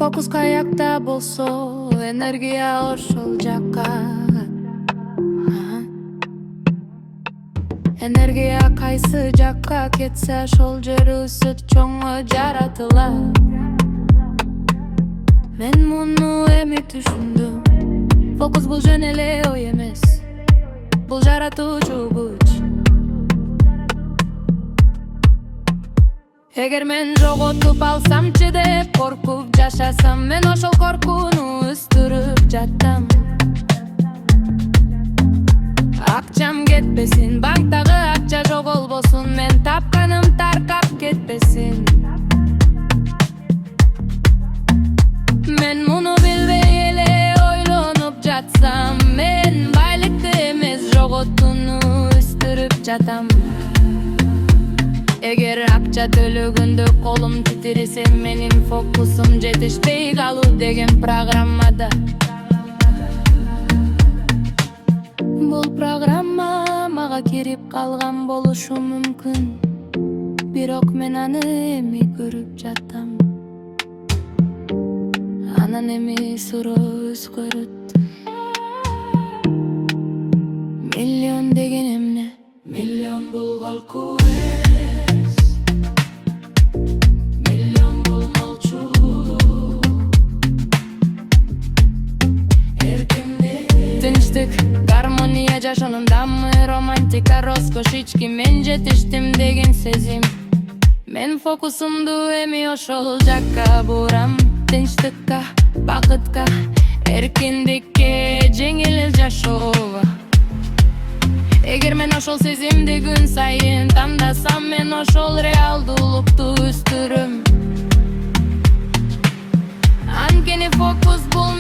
Fokus kayakta bolso, энергия ошол жакка. Энергия кайсы жакка кетсе, ошол жер ысыт чоңго жаратылат. Мен муну эми түшүндүм. Фокус бул жөн эле ой эмес, бул жаратуучу күч. Эгер мен жоготуп алсамчы деп коркуп жашасам, мен ошол коркууну өстүрүп жаттам. Акчам кетпесин, банктагы акча жоголбосун, мен тапканым таркап кетпесин. Мен муну билбей эле ойлонуп жатсам, мен байлыкты эмес жоготууну өстүрүп жатам. Эгер акча төлөгөндө колум титиресе, менин фокусум жетишпей калуу деген программада. Бул программа мага кирип калган болушу мүмкүн, бирок мен аны эми көрүп жатам. Анан эми суроо өзгөрөт. Миллион деген эмне? Миллион бул балку эмес, миллион бул молчулук. Эркиндик, тынчтык, гармония жашоонундамы, романтика, роскош, ички, мен жетиштим деген сезим. Мен фокусумду эми ошол жакка бурам. Тынчтыкка, бакытка, эркиндикке, жеңил эле жашоого. Эгер мен ошол сезимди күн сайын тандасам, мен ошол реалдуулукту өстүрөм. Анткени фокус бул